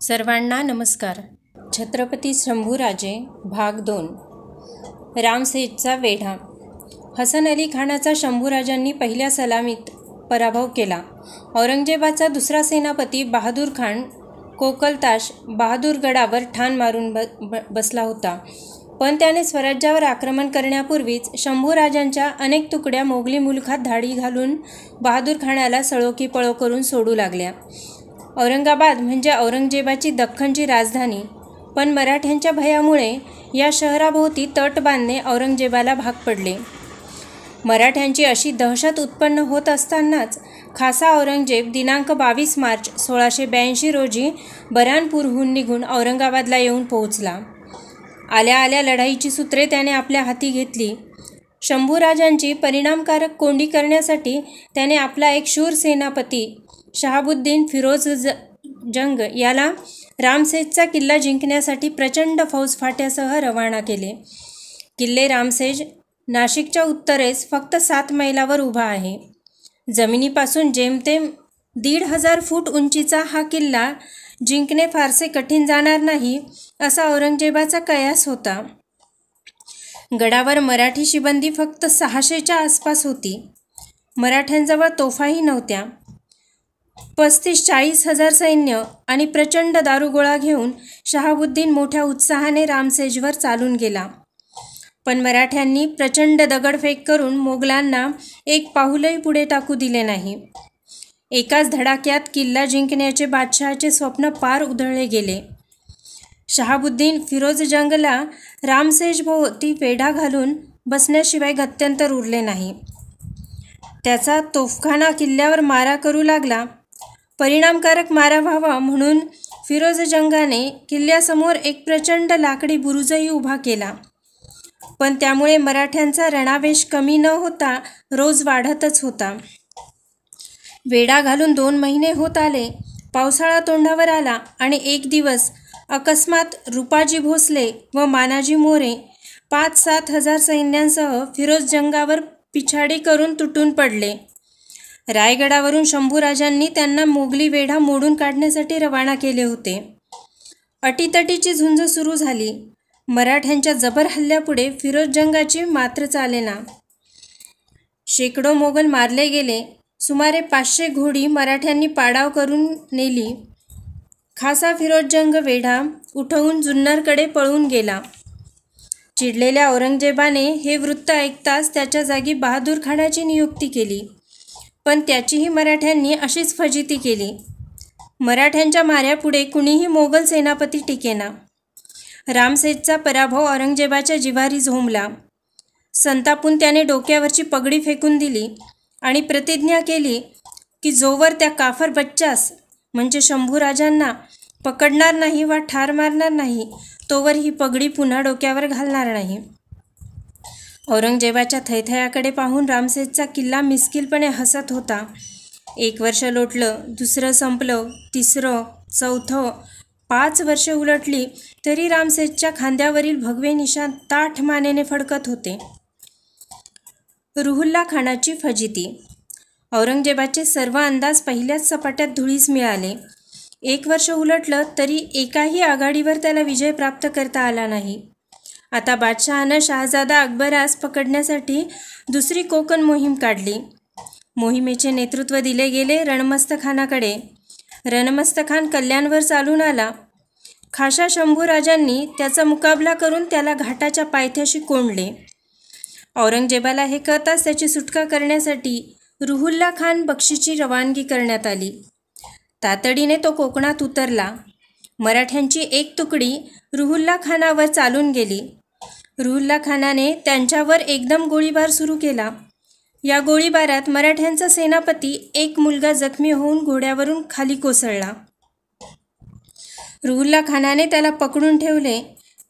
सर्वांना नमस्कार. छत्रपती शंभूराजे भाग 2. रामसेठचा वेढा. हसन अली खानाचा शंभूराजांनी पहिल्या सलामीत पराभव केला. औरंगजेबाचा दुसरा सेनापती बहादूर खान कोकलताश बहादूरगडावर ठाण मारून बसला होता. पण त्याने स्वराज्यावर आक्रमण करण्यापूर्वीच शंभूराजांच्या अनेक तुकड्या मोगली मुलखात धाडी घालून बहादूर खानाला सळोकी पळो करून सोडू लागल्या. औरंगाबाद म्हणजे औरंगजेबाची दख्खनची राजधानी, पण मराठ्यांच्या भयामुळे या शहराभोवती तट बांधणे औरंगजेबाला भाग पडले. मराठ्यांची अशी दहशत उत्पन्न होत असतानाच खासा औरंगजेब दिनांक 22 मार्च 1682 रोजी बऱ्हाणपूरहून निघून औरंगाबादला येऊन पोहोचला. आल्या आल्या लढाईची सूत्रे त्याने आपल्या हाती घेतली. शंभूराजांची परिणामकारक कोंडी करण्यासाठी त्याने आपला एक शूर सेनापती शहाबुद्दीन फिरोज जंग याला रामसेजचा किल्ला जिंकण्यासाठी प्रचंड फौजफाट्यासह रवाना केले. किल्ले रामसेज नाशिकच्या उत्तरेस फक्त 7 मैलावर उभा आहे. जमिनीपासून जेमतेम 1,500 फूट उंचीचा हा किल्ला जिंकणे फारसे कठीण जाणार नाही असा औरंगजेबाचा कयास होता. गडावर मराठी शिबंदी फक्त 600च्या आसपास होती. मराठ्यांजवळ तोफाही नव्हत्या. 35-40 हजार सैन्य आणि प्रचंड दारुगोळा घेऊन शहाबुद्दीन मोठ्या उत्साहाने रामसेजवर चालून गेला. पण मराठ्यांनी प्रचंड दगडफेक करून मोगलांना एक पाऊलही पुढे टाकू दिले नाही. एकाच धडाक्यात किल्ला जिंकण्याचे बादशहाचे स्वप्न पार उधळले गेले. शहाबुद्दीन फिरोज जंगला रामसेजभोवती वेढा घालून बसण्याशिवाय गत्यंतर उरले नाही. त्याचा तोफखाना किल्ल्यावर मारा करू लागला. परिणामकारक मारा व्हावा म्हणून फिरोज जंगाने किल्ल्यासमोर एक प्रचंड लाकडी बुरुजही उभा केला. पण त्यामुळे मराठ्यांचा रणावेश कमी न होता रोज वाढतच होता. वेढा घालून 2 महिने होत आले. पावसाळा तोंडावर आला आणि एक दिवस अकस्मात रूपाजी भोसले व मानाजी मोरे 5-7 हजार सैन्यांसह फिरोज जंगावर पिछाडी करून तुटून पडले. रायगडावरून शंभूराजांनी त्यांना मोगली वेढा मोडून काढण्यासाठी रवाना केले होते. अटीतटीची झुंज सुरू झाली. मराठ्यांच्या जबर हल्ल्यापुढे फिरोज जंगाची मात्र चालेना. शेकडो मोगल मारले गेले. सुमारे 500 घोडी मराठ्यांनी पाडाव करून नेली. खासा फिरोज जंग वेढा उठवून जुन्नरकडे पळून गेला. चिडलेल्या औरंगजेबाने हे वृत्त ऐकताच त्याच्या जागी बहादूर खानाची नियुक्ती केली. पण त्याचीही मराठ्यांनी अशीच फजिती केली. मराठ्यांच्या माऱ्यापुढे कुणीही मोगल सेनापती टिकेना. रामसेजचा पराभव औरंगजेबाच्या जिव्हारी झोंबला. संतापून त्याने डोक्यावरची पगडी फेकून दिली आणि प्रतिज्ञा केली की जोवर त्या काफर बच्चास म्हणजे शंभूराजांना पकडणार नाही वा ठार मारणार नाही तोवर ही पगडी पुन्हा डोक्यावर घालणार नाही. औरंगजेबाच्या थैथयाकडे पाहून रामसेजचा किल्ला मिस्किलपणे हसत होता. 1 वर्ष लोटलं, दुसरं संपलं, तिसरं, चौथं, 5 वर्षे उलटली तरी रामसेजच्या खांद्यावरील भगवे निशाण ताठ मानेने फडकत होते. रुहुल्ला खानाची फजिती. औरंगजेबाचे सर्व अंदाज पहिल्याच सपाट्यात धुळीस मिळाले. 1 वर्ष उलटलं तरी एकाही आघाडीवर त्याला विजय प्राप्त करता आला नाही. आता बादशहानं शहाजादा अकबरास पकडण्यासाठी दुसरी कोकण मोहीम काढली. मोहिमेचे नेतृत्व दिले गेले रणमस्तखानाकडे. रणमस्तखान कल्याणवर चालून आला. खाशा शंभूराजांनी त्याचा मुकाबला करून त्याला घाटाच्या पायथ्याशी कोंडले. औरंगजेबाला हे कळताच त्याची सुटका करण्यासाठी रुहुल्ला खान बक्षीची रवानगी करण्यात आली. तातडीने तो कोकणात उतरला. मराठ्यांची एक तुकडी रुहुल्ला खानावर चालून गेली. रुहुल्ला खानाने त्यांच्यावर एकदम गोळीबार सुरू केला. या गोळीबारात मराठ्यांचा सेनापती एक मुलगा जखमी होऊन घोड्यावरून खाली कोसळला. रुहुल्ला खानाने त्याला पकडून ठेवले.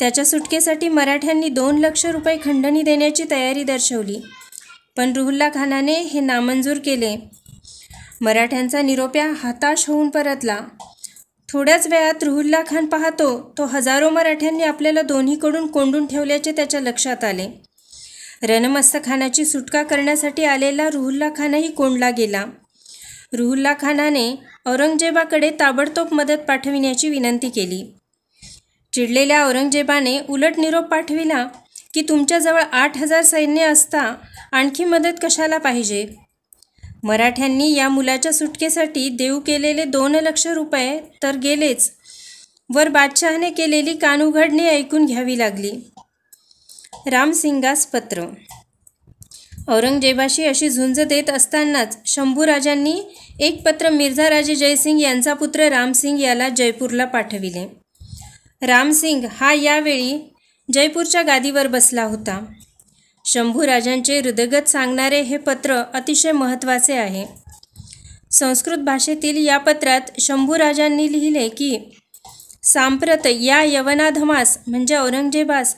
त्याच्या सुटकेसाठी मराठ्यांनी 2 लाख रुपये खंडणी देण्याची तयारी दर्शवली. पण रुहुल्ला खानाने हे नामंजूर केले. मराठ्यांचा निरोप्या हताश होऊन परतला. थोड्याच वेळात रुहुल्ला खान पाहतो तो हजारो मराठ्यांनी आपल्याला दोन्हीकडून कोंडून ठेवल्याचे त्याच्या लक्षात आले. रणमस्तखानाची सुटका करण्यासाठी आलेला रुहुल्ला खानही कोंडला गेला. रुहुल्ला खानाने औरंगजेबाकडे ताबडतोब मदत पाठविण्याची विनंती केली. चिडलेल्या औरंगजेबाने उलट निरोप पाठविला की तुमच्याजवळ 8,000 सैन्य असता आणखी मदत कशाला पाहिजे. मराठ्यांनी या मुलाच्या सुटकेसाठी देऊ केलेले 2 लक्ष रुपये तर गेलेच, वर बादशहाने केलेली कानउघडणी ऐकून घ्यावी लागली. रामसिंगास पत्र. औरंगजेबाशी अशी झुंज देत असतानाच शंभूराजांनी एक पत्र मिर्झा राजे जयसिंग यांचा पुत्र रामसिंग याला जयपूरला पाठविले. रामसिंग हा यावेळी जयपूरच्या गादीवर बसला होता. शंभूराजांचे हृदयगत सांगणारे हे पत्र अतिशय महत्त्वाचे आहे. संस्कृत भाषेतील या पत्रात शंभूराजांनी लिहिले की सांप्रत या यवनाधमास म्हणजे औरंगजेबास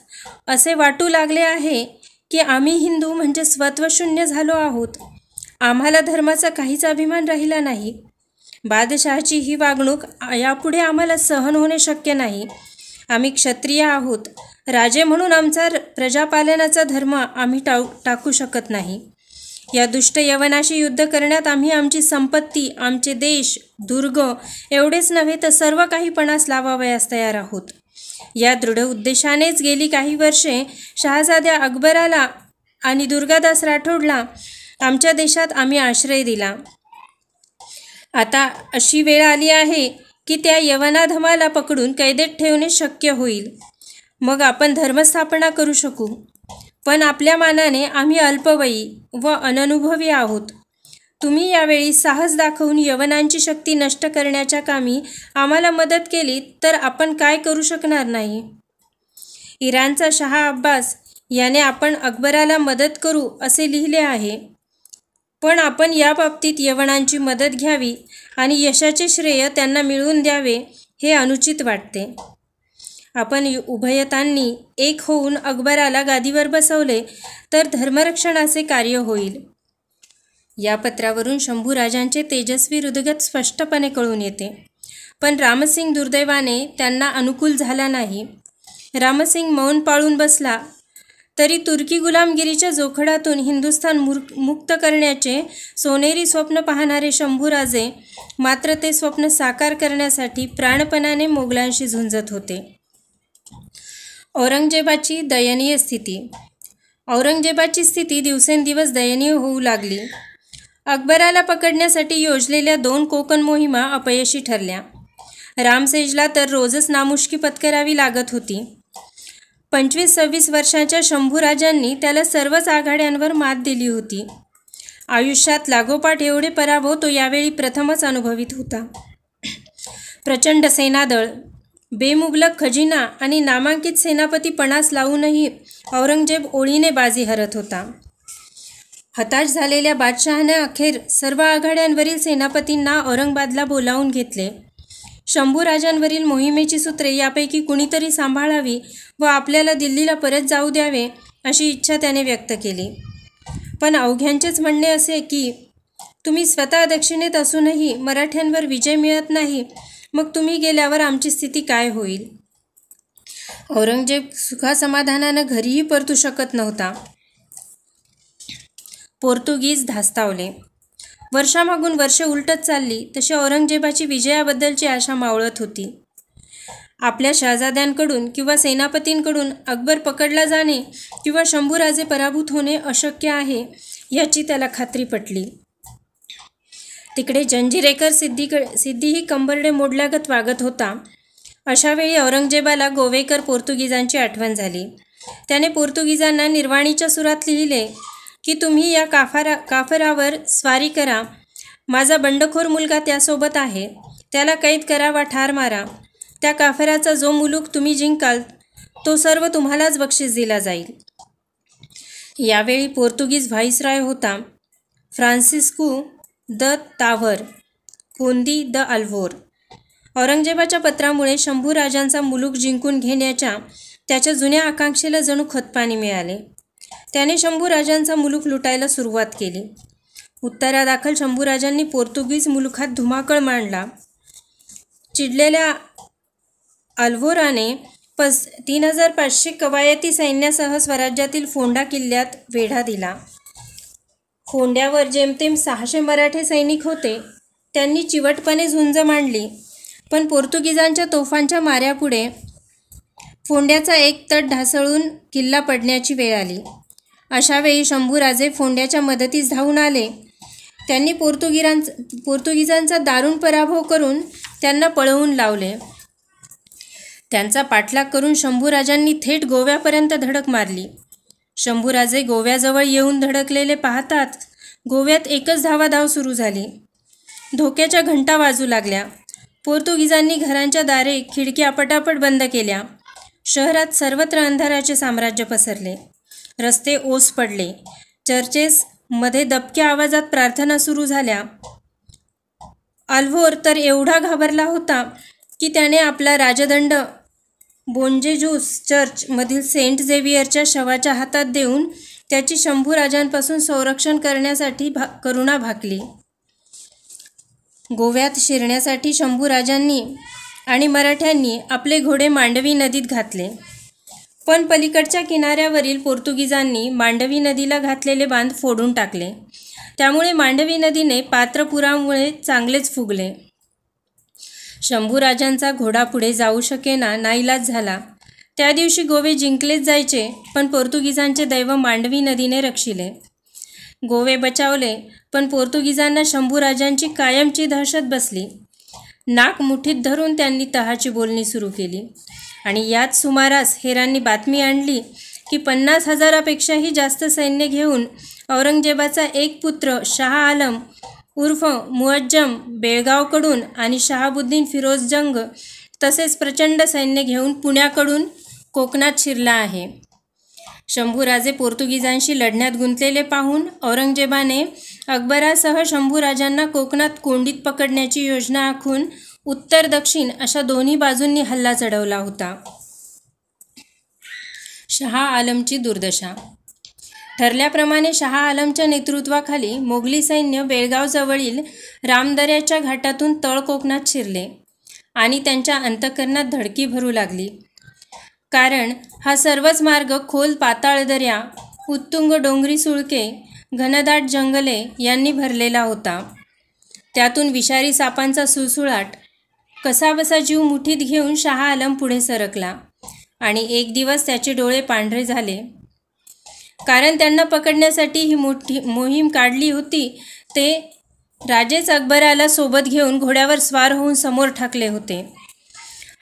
असे वाटू लागले आहे की आम्ही हिंदू म्हणजे स्वत्वशून्य झालो आहोत. आम्हाला धर्माचा काहीच अभिमान राहिला नाही. बादशहाची ही वागणूक यापुढे आम्हाला सहन होणे शक्य नाही. आम्ही क्षत्रिय आहोत. राजे म्हणून आमचा प्रजापालनाचा धर्म आम्ही टाकू शकत नाही. या दुष्ट यवनाशी युद्ध करण्यात आम्ही आमची संपत्ती, आमचे देश, दुर्ग एवढेच नव्हे तर सर्व काही पणास लावावयास तयार आहोत. या दृढ उद्देशानेच गेली काही वर्षे शहाजाद्या अकबराला आणि दुर्गादास राठोडला आमच्या देशात आम्ही आश्रय दिला. आता अशी वेळ आली आहे की त्या यवनाधमाला पकडून कैदेत ठेवणे शक्य होईल. मग आपण धर्मस्थापना करू शकू. पण आपल्या मानाने आम्ही अल्पवयी व अननुभवी आहोत. तुम्ही यावेळी साहस दाखवून यवनांची शक्ती नष्ट करण्याच्या कामी आम्हाला मदत केली तर आपण काय करू शकणार नाही. इराणचा शहा अब्बास याने आपण अकबराला मदत करू असे लिहिले आहे. पण आपण या बाबतीत यवनांची मदत घ्यावी आणि यशाचे श्रेय त्यांना मिळवून द्यावे हे अनुचित वाटते. आपण उभयतांनी एक होऊन अकबराला गादीवर बसवले तर धर्मरक्षणाचे कार्य होईल. या पत्रावरून शंभूराजांचे तेजस्वी हृदयगत स्पष्टपणे कळून येते. पण रामसिंग दुर्दैवाने त्यांना अनुकूल झाला नाही. रामसिंग मौन पाळून बसला तरी तुर्की गुलामगिरीच्या जोखडातून हिंदुस्थान मुक्त करण्याचे सोनेरी स्वप्न पाहणारे शंभूराजे मात्र ते स्वप्न साकार करण्यासाठी प्राणपणाने मोगलांशी झुंजत होते. औरंगजेबाची दयनीय स्थिती. औरंगजेबाची स्थिती दिवसेंदिवस दयनीय होऊ लागली. अकबराला पकडण्यासाठी योजलेल्या 2 कोकण मोहिमा अपयशी ठरल्या. रामसेजला तर रोजच नामुष्की पत्करावी लागत होती. 25-26 वर्षांच्या शंभूराजांनी त्याला सर्वच आघाड्यांवर मात दिली होती. आयुष्यात लागोपाठ एवढे पराभव तो यावेळी प्रथमच अनुभवित होता. प्रचंड सेनादळ, बेमुबलक खजिना आणि नामांकित सेनापती पणास लावूनही औरंगजेब ओळीने बाजी हरत होता. हताश झालेल्या बादशहाने अखेर सर्व आघाड्यांवरील सेनापतींना औरंगाबादला बोलावून घेतले. शंभूराजांवरील मोहिमेची सूत्रे यापैकी कुणीतरी सांभाळावी व आपल्याला दिल्लीला परत जाऊ द्यावे अशी इच्छा त्याने व्यक्त केली. पण अवघ्यांचेच म्हणणे असे की तुम्ही स्वतः दक्षिणेत असूनही मराठ्यांवर विजय मिळत नाही, मग तुम्ही गेल्यावर आमची स्थिती काय होईल. औरंगजेब सुखासमाधानानं घरीही परतू शकत नव्हता. पोर्तुगीज धास्तावले. वर्षामागून वर्षे उलटत चालली तशी औरंगजेबाची विजयाबद्दलची आशा मावळत होती. आपल्या शहाजाद्यांकडून किंवा सेनापतींकडून अकबर पकडला जाणे किंवा शंभूराजे पराभूत होणे अशक्य आहे याची त्याला खात्री पटली. तिकडे जंजिरेकर सिद्धीही कंबरडे मोडल्यागत वागत होता. अशावेळी औरंगजेबाला गोवेकर पोर्तुगीजांची आठवण झाली. त्याने पोर्तुगीजांना निर्वाणीच्या सुरात लिहिले की तुम्ही या काफरावर स्वारी करा. माझा बंडखोर मुलगा त्यासोबत आहे. त्याला कैद करा वा ठार मारा. त्या काफराचा जो मुलूक तुम्ही जिंकाल तो सर्व तुम्हालाच बक्षीस दिला जाईल. यावेळी पोर्तुगीज व्हाईसरॉय होता फ्रान्सिस्को द ताव्हर कोंदी द अल्व्होर. औरंगजेबाच्या पत्रामुळे शंभूराजांचा मुलूक जिंकून घेण्याच्या त्याच्या जुन्या आकांक्षेला जणू खतपाणी मिळाले. त्याने शंभूराजांचा मुलूक लुटायला सुरुवात केली. उत्तरादाखल शंभूराजांनी पोर्तुगीज मुलुखात धुमाकळ मांडला. चिडलेल्या अल्व्होराने 3500 कवायती सैन्यासह स्वराज्यातील फोंडा किल्ल्यात वेढा दिला. फोंड्यावर जेमतेम 600 मराठे सैनिक होते. त्यांनी चिवटपणे झुंज मांडली, पण पोर्तुगीजांच्या तोफांच्या माऱ्यापुढे फोंड्याचा एक तट ढासळून किल्ला पडण्याची वेळ आली. अशावेळी शंभूराजे फोंड्याच्या मदतीस धावून आले. त्यांनी पोर्तुगीजांचा दारुण पराभव करून त्यांना पळवून लावले. त्यांचा पाठलाग करून शंभूराजांनी थेट गोव्यापर्यंत धडक मारली. शंभूराजे गोव्याजवळ येऊन धडकलेले पाहतात गोव्यात एकच धावाधाव सुरू झाली. धोक्याच्या घंटा वाजू लागल्या. पोर्तुगीजांनी घरांच्या दारे खिडक्या पटापट बंद केल्या. शहरात सर्वत्र अंधाराचे साम्राज्य पसरले. रस्ते ओस पडले. चर्चेस मध्ये दबक्या आवाजात प्रार्थना सुरू झाल्या. आल्व्होर तर एवढा घाबरला होता की त्याने आपला राजदंड बोंजेजूस चर्च मधील सेंट झेवियरच्या शवाच्या हातात देऊन त्याची शंभूराजांपासून संरक्षण करण्यासाठी करुणा भाकली. गोव्यात शिरण्यासाठी शंभूराजांनी आणि मराठ्यांनी आपले घोडे मांडवी नदीत घातले, पण पलीकडच्या किनाऱ्यावरील पोर्तुगीजांनी मांडवी नदीला घातलेले बांध फोडून टाकले. त्यामुळे मांडवी नदीने पात्रपुरामुळे चांगलेच फुगले. शंभूराजांचा घोडा पुढे जाऊ शकेना, नाईलाज झाला. त्या दिवशी गोवे जिंकलेच जायचे, पण पोर्तुगीजांचे दैव मांडवी नदीने रक्षिले. गोवे बचावले, पण पोर्तुगीजांना शंभूराजांची कायमची दहशत बसली. नाक मुठीत धरून त्यांनी तहाची बोलणी सुरू केली आणि याच सुमारास हेरांनी बातमी आणली की 50,000पेक्षाही जास्त सैन्य घेऊन औरंगजेबाचा एक पुत्र शाह आलम उर्फ मुअज्जम बेळगावकडून आणि शहाबुद्दीन फिरोज जंग तसेच प्रचंड सैन्य घेऊन पुण्याकडून कोकणात शिरला आहे. शंभूराजे पोर्तुगीजांशी लढण्यात गुंतलेले पाहून औरंगजेबाने अकबरासह शंभूराजांना कोकणात कोंडीत पकडण्याची योजना आखून उत्तर दक्षिण अशा दोन्ही बाजूंनी हल्ला चढवला होता. शाह आलमची दुर्दशा. ठरल्याप्रमाणे शाह आलमच्या नेतृत्वाखाली मोगली सैन्य बेळगावजवळील रामदऱ्याच्या घाटातून तळ कोकणात शिरले आणि त्यांच्या अंतःकरणात धडकी भरू लागली. कारण हा सर्वच मार्ग खोल पाताळ दऱ्या, उत्तुंग डोंगरी सुळके, घनदाट जंगले यांनी भरलेला होता. त्यातून विषारी सापांचा सुळसुळाट. कसाबसा जीव मुठीत घेऊन शाह आलम पुढे सरकला आणि एक दिवस त्याचे डोळे पांढरे झाले. कारण त्यांना पकडण्यासाठी ही मोठी मोहीम काढली होती. ते राजेच अकबराला सोबत घेऊन घोड्यावर स्वार होऊन समोर ठाकले होते.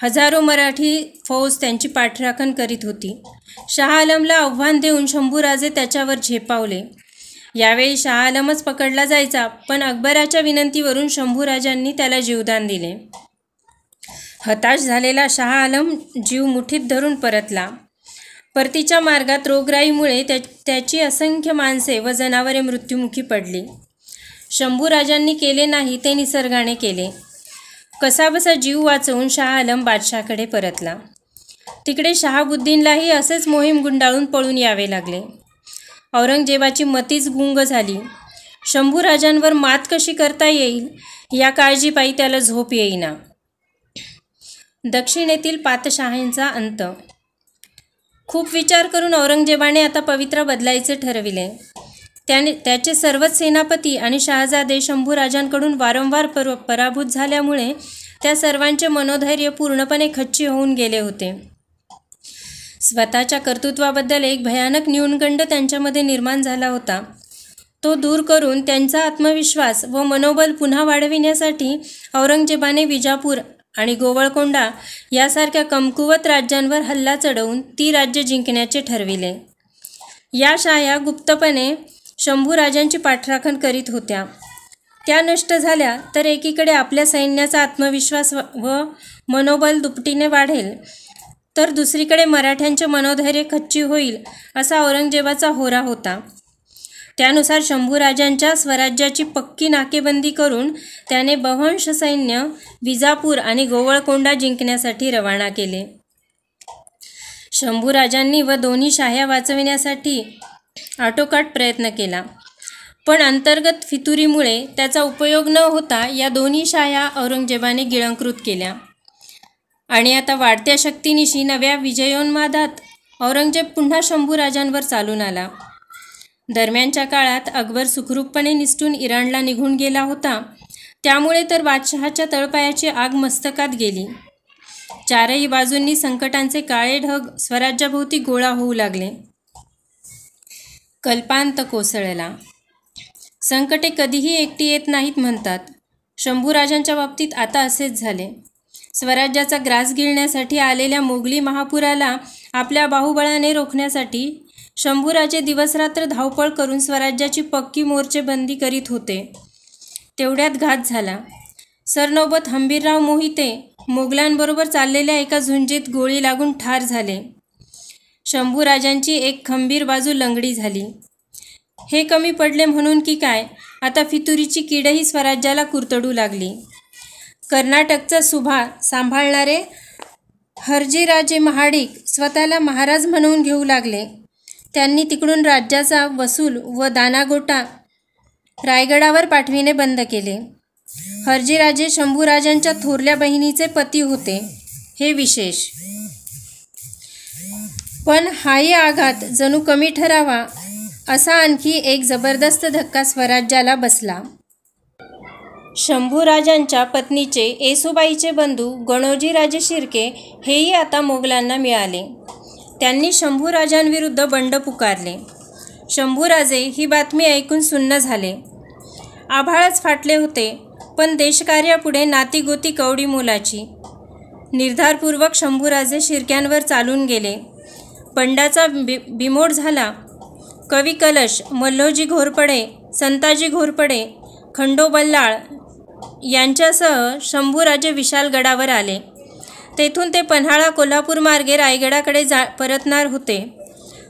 हजारो मराठी फौज त्यांची पाठराखण करीत होती. शाह आलमला आव्हान देऊन शंभूराजे त्याच्यावर झेपावले. यावेळी शाह आलमच पकडला जायचा, पण अकबराच्या विनंतीवरून शंभूराजांनी त्याला जीवदान दिले. हताश झालेला शाह आलम जीव मुठीत धरून परतला. परतीच्या मार्गात रोगराईमुळे त्याची असंख्य माणसे व जनावरे मृत्युमुखी पडली. शंभूराजांनी केले नाही ते निसर्गाने केले. कसाबसा जीव वाचवून शाह आलम बादशाहकडे परतला. तिकडे शहाबुद्दीनलाही असेच मोहीम गुंडाळून पळून यावे लागले. औरंगजेबाची मतीच गुंग झाली. शंभूराजांवर मात कशी करता येईल या काळजीपायी त्याला झोप येईना. दक्षिणेतील पातशाहींचा अंत. खूप विचार करून औरंगजेबाने आता पवित्रा बदलायचे ठरविले. त्याचे सर्वच सेनापती आणि शहाजादे शंभूराजांकडून वारंवार पराभूत झाल्यामुळे त्या सर्वांचे मनोधैर्य पूर्णपणे खच्ची होऊन गेले होते. स्वतःच्या कर्तृत्वाबद्दल एक भयानक न्यूनगंड त्यांच्यामध्ये निर्माण झाला होता. तो दूर करून त्यांचा आत्मविश्वास व मनोबल पुन्हा वाढविण्यासाठी औरंगजेबाने विजापूर आणि गोवळकोंडा यासारख्या कमकुवत राज्यांवर हल्ला चढवून ती राज्य जिंकण्याचे ठरविले. या शाया गुप्तपणे शंभूराजांची पाठराखण करीत होत्या. त्या नष्ट झाल्या तर एकीकडे आपल्या सैन्याचा आत्मविश्वास व मनोबल दुपटीने वाढेल, तर दुसरीकडे मराठ्यांचे मनोधैर्य खच्ची होईल असा औरंगजेबाचा होरा होता. त्यानुसार शंभूराजांच्या स्वराज्याची पक्की नाकेबंदी करून त्याने बव्हंश सैन्य विजापूर आणि गोवळकोंडा जिंकण्यासाठी रवाना केले. शंभूराजांनी व दोन्ही शाह्या वाचविण्यासाठी आटोकाट प्रयत्न केला, पण अंतर्गत फितुरीमुळे त्याचा उपयोग न होता या दोन्ही शाह्या औरंगजेबाने गिळंकृत केल्या. आणि आता वाढत्या शक्तीनिशी नव्या विजयोन्मादात औरंगजेब पुन्हा शंभूराजांवर चालून आला. दरम्यानच्या काळात अकबर सुखरूपपणे निसटून इराणला निघून गेला होता, त्यामुळे तर बादशहाच्या तळपायाची आग मस्तकात गेली. चारही बाजूंनी संकटांचे काळे ढग स्वराज्याभोवती गोळा होऊ लागले. कल्पांत कोसळला. संकटे कधीही एकटी येत नाहीत म्हणतात. शंभूराजांच्या बाबतीत आता असेच झाले. स्वराज्याचा ग्रास गिळण्यासाठी आलेल्या मोगली महापुराला आपल्या बाहुबळाने रोखण्यासाठी शंभूराजे दिवसरात्र धावपळ करून स्वराज्याची पक्की मोर्चेबंदी करीत होते. तेवढ्यात घात झाला. सरनौबत हंबीरराव मोहिते मोगलांबरोबर चाललेल्या एका झुंजीत गोळी लागून ठार झाले. शंभूराजांची एक खंबीर बाजू लंगडी झाली. हे कमी पडले म्हणून की काय, आता फितुरीची कीडही स्वराज्याला कुरतडू लागली. कर्नाटकचा सुभा सांभाळणारे हर्जीराजे महाडिक स्वतःला महाराज म्हणवून घेऊ लागले. त्यांनी तिकडून राज्याचा वसूल व दानागोटा रायगडावर पाठविणे बंद केले. हर्जीराजे शंभूराजांच्या थोरल्या बहिणीचे पती होते, हे विशेष. पण हाही आघात जणू कमी ठरावा असा आणखी एक जबरदस्त धक्का स्वराज्याला बसला. शंभूराजांच्या पत्नीचे येसूबाईचे बंधू गणोजीराजे शिर्के हेही आता मोगलांना मिळाले. त्यांनी शंभूराजांविरुद्ध बंड पुकारले. शंभूराजे ही बातमी ऐकून सुन्न झाले. आभाळच फाटले होते, पण देशकार्यापुढे नातीगोती कवडी मोलाची. निर्धारपूर्वक शंभूराजे शिर्क्यांवर चालून गेले. बंडाचा बिमोड झाला. कवी कलश, मल्लोजी घोरपडे, संताजी घोरपडे, खंडो बल्लाळ यांच्यासह शंभूराजे विशालगडावर आले. तेथून ते पन्हाळा कोल्हापूर मार्गे रायगडाकडे परतणार होते.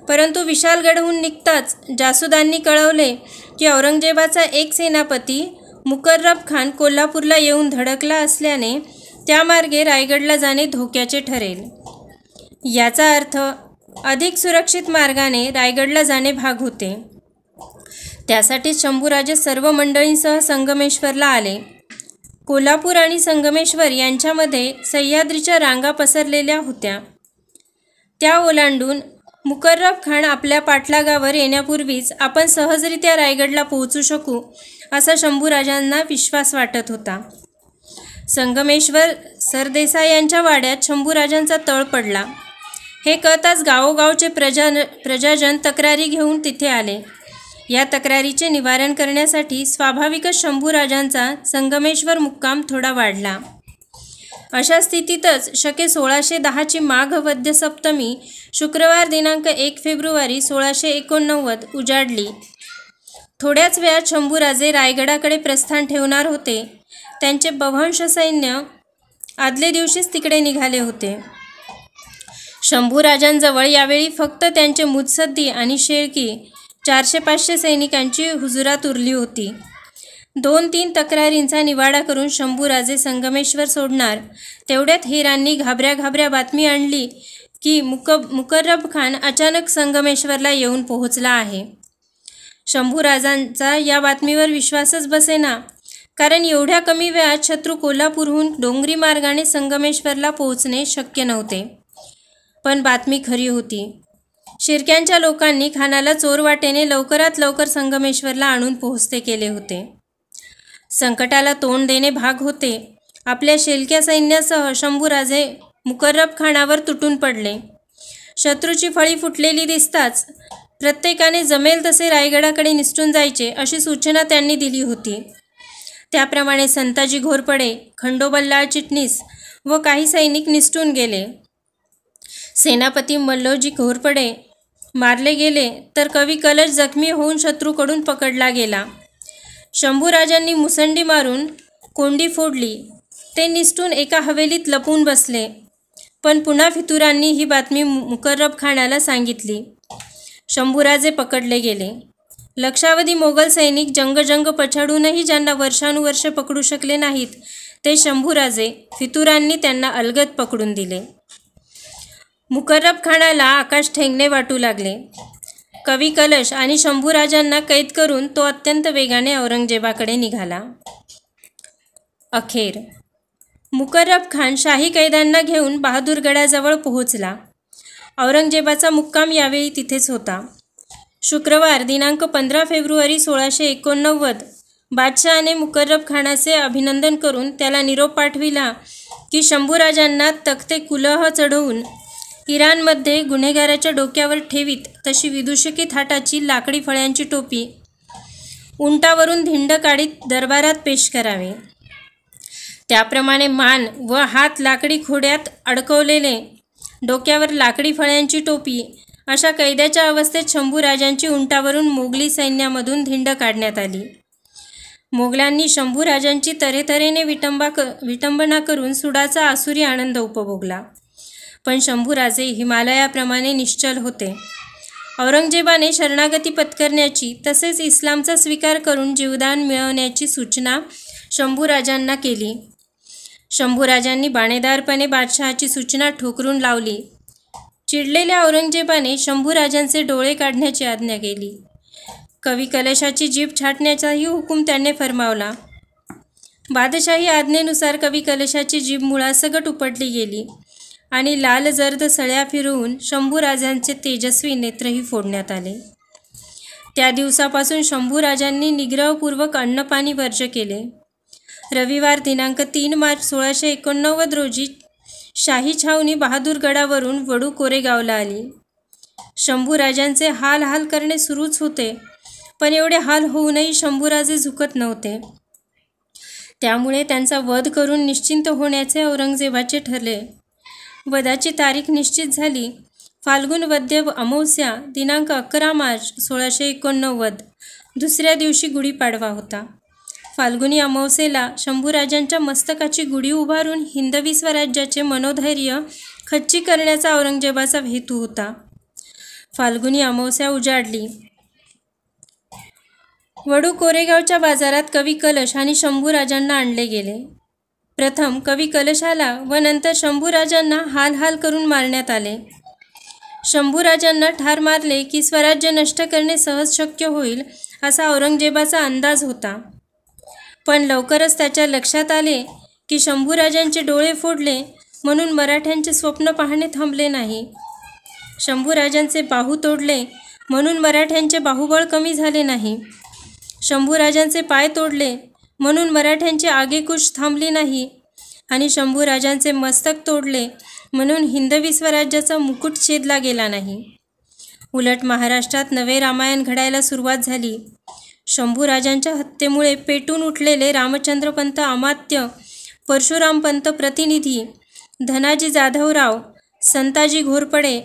परंतु विशालगडहून निघताच जासुदांनी कळवले की औरंगजेबाचा एक सेनापती मुकर्रब खान कोल्हापूरला येऊन धडकला असल्याने त्या मार्गे रायगडला जाणे धोक्याचे ठरेल. याचा अर्थ अधिक सुरक्षित मार्गाने रायगडला जाणे भाग होते. त्यासाठी शंभूराजे सर्व मंडळींसह संगमेश्वरला आले. कोल्हापूर आणि संगमेश्वर यांच्यामध्ये सह्याद्रीच्या रांगा पसरलेल्या होत्या. त्या ओलांडून मुकर्रब खान आपल्या पाठलागावर येण्यापूर्वीच आपण सहजरित्या रायगडला पोहोचू शकू असा शंभूराजांना विश्वास वाटत होता. संगमेश्वर सरदेसाई यांच्या वाड्यात शंभूराजांचा तळ पडला. हे कळताच गावोगावचे प्रजाजन तक्रारी घेऊन तिथे आले. या तक्रारीचे निवारण करण्यासाठी स्वाभाविकच शंभूराजांचा संगमेश्वर मुक्काम थोडा वाढला. अशा स्थितीतच शके 1610ची माघ वद्य सप्तमी शुक्रवार दिनांक 1 फेब्रुवारी 1689 उजाडली. थोड्याच वेळात शंभूराजे रायगडाकडे प्रस्थान ठेवणार होते. त्यांचे बव्हंश सैन्य आदले दिवशीच तिकडे निघाले होते. शंभूराजांजवळ यावेळी फक्त त्यांचे मुत्सद्दी आणि शेळकी 400-500 सैनिकांची हुजुरात उरली होती. 2-3 तक्रारींचा निवाडा करून शंभूराजे संगमेश्वर सोडणार. तेवढ्यात हेरांनी घाबऱ्या बातमी आणली की मुकर्रब खान अचानक संगमेश्वरला येऊन पोहोचला आहे. शंभूराजांचा या बातमीवर विश्वासच बसेना, कारण एवढ्या कमी वेळात शत्रू कोल्हापूरहून डोंगरी मार्गाने संगमेश्वरला पोहोचणे शक्य नव्हते. पण बातमी खरी होती. शिर्क्यांच्या लोकांनी खानाला चोरवाटेने लवकरात लवकर संगमेश्वरला आणून पोहोचते केले होते. संकटाला तोंड देणे भाग होते. आपल्या शेलक्या सैन्यासह शंभूराजे मुकर्रब खानावर तुटून पडले. शत्रूची फळी फुटलेली दिसताच प्रत्येकाने जमेल तसे रायगडाकडे निसटून जायचे अशी सूचना त्यांनी दिली होती. त्याप्रमाणे संताजी घोरपडे, खंडोबल्लाळ चिटणीस व काही सैनिक निसटून गेले. सेनापती मल्लोजी घोरपडे मारले गेले तर कवी कलश जखमी होऊन शत्रूकडून पकडला गेला. शंभूराजांनी मुसंडी मारून कोंडी फोडली. ते निसटून एका हवेलीत लपून बसले. पण पुन्हा फितुरांनी ही बातमी मुकर्रब खानाला सांगितली. शंभूराजे पकडले गेले. लक्षावधी मोगल सैनिक जंग पछाडूनही ज्यांना वर्षानुवर्षे पकडू शकले नाहीत ते शंभूराजे फितुरांनी त्यांना अलगद पकडून दिले. मुकर्रब खानाला आकाश ठेंगणे वाटू लागले. कवी कलश आणि शंभूराजांना कैद करून तो अत्यंत वेगाने औरंगजेबाकडे निघाला. अखेर मुकर्रब खान शाही कैद्यांना घेऊन बहादूरगडाजवळ पोहोचला. औरंगजेबाचा मुक्काम यावेळी तिथेच होता. शुक्रवार दिनांक 15 फेब्रुवारी 1689 बादशहाने मुकर्रब खानाचे अभिनंदन करून त्याला निरोप पाठविला की शंभूराजांना तख्ते कुलह चढवून इराणमध्ये गुन्हेगाराच्या डोक्यावर ठेवीत तशी विदूषकी थाटाची लाकडी फळ्यांची टोपी उंटावरून धिंड काढीत दरबारात पेश करावे. त्याप्रमाणे मान व हात लाकडी खोड्यात अडकवलेले, डोक्यावर लाकडी फळ्यांची टोपी अशा कैद्याच्या अवस्थेत शंभूराजांची उंटावरून मोगली सैन्यामधून धिंड काढण्यात आली. मोगलांनी शंभूराजांची तऱ्हेतऱ्हेने विटंबना करून सुडाचा आसुरी आनंद उपभोगला. पण शंभूराजे हिमालयाप्रमाणे निश्चल होते. औरंगजेबाने शरणागती पत्करण्याची तसेच इस्लामचा स्वीकार करून जीवदान मिळवण्याची सूचना शंभूराजांना केली. शंभूराजांनी बाणेदारपणे बादशहाची सूचना ठोकरून लावली. चिडलेल्या औरंगजेबाने शंभूराजांचे डोळे काढण्याची आज्ञा केली. कवी कलशाची जीभ छाटण्याचाही हुकूम त्याने फरमावला. बादशाही आज्ञेनुसार कवी कलशाची जीभ मुळासकट उपटली गेली आणि लाल जर्द सळ्या फिरवून शंभूराजांचे तेजस्वी नेत्रही फोडण्यात आले. त्या दिवसापासून शंभूराजांनी निग्रहपूर्वक अन्नपाणी वर्ज्य केले. रविवार दिनांक 3 मार्च 1689 रोजी शाही छावणी बहादूरगडावरून वडू कोरेगावला आली. शंभूराजांचे हाल करणे सुरूच होते, पण एवढे हाल होऊनही शंभूराजे झुकत नव्हते. त्यामुळे त्यांचा वध करून निश्चिंत होण्याचे औरंगजेबाचे ठरले. वधाची तारीख निश्चित झाली. फाल्गुन वद्य अमावस्या दिनांक 11 मार्च 1689. दुसऱ्या दिवशी गुढीपाडवा होता. फाल्गुनी अमावस्येला शंभूराजांच्या मस्तकाची गुढी उभारून हिंदवी स्वराज्याचे मनोधैर्य खच्ची करण्याचा औरंगजेबाचा हेतू होता. फाल्गुनी अमावस्या उजाडली. वडू कोरेगावच्या बाजारात कवी कलश आणि शंभूराजांना आणले गेले. प्रथम कवी कलशाला व नंतर शंभूराजांना हाल करून मारण्यात आले. शंभूराजांना ठार मारले की स्वराज्य नष्ट करणे सहज शक्य होईल असा औरंगजेबाचा अंदाज होता. पण लवकरच त्याच्या लक्षात आले की शंभूराजांचे डोळे फोडले म्हणून मराठ्यांचे स्वप्न पाहणे थांबले नाही. शंभूराजांचे बाहू तोडले म्हणून मराठ्यांचे बाहुबळ कमी झाले नाही. शंभूराजांचे पाय तोडले म्हणून मराठ्यांची आगेकूच थांबली नाही. आणि शंभूराजांचे मस्तक तोडले म्हणून हिंदवी स्वराज्याचा मुकुट छेदला गेला नाही. उलट महाराष्ट्रात नवे रामायण घडायला सुरुवात झाली. शंभूराजांच्या हत्येमुळे पेटून उठलेले रामचंद्रपंत अमात्य, परशुरामपंत प्रतिनिधी, धनाजी जाधवराव, संताजी घोरपडे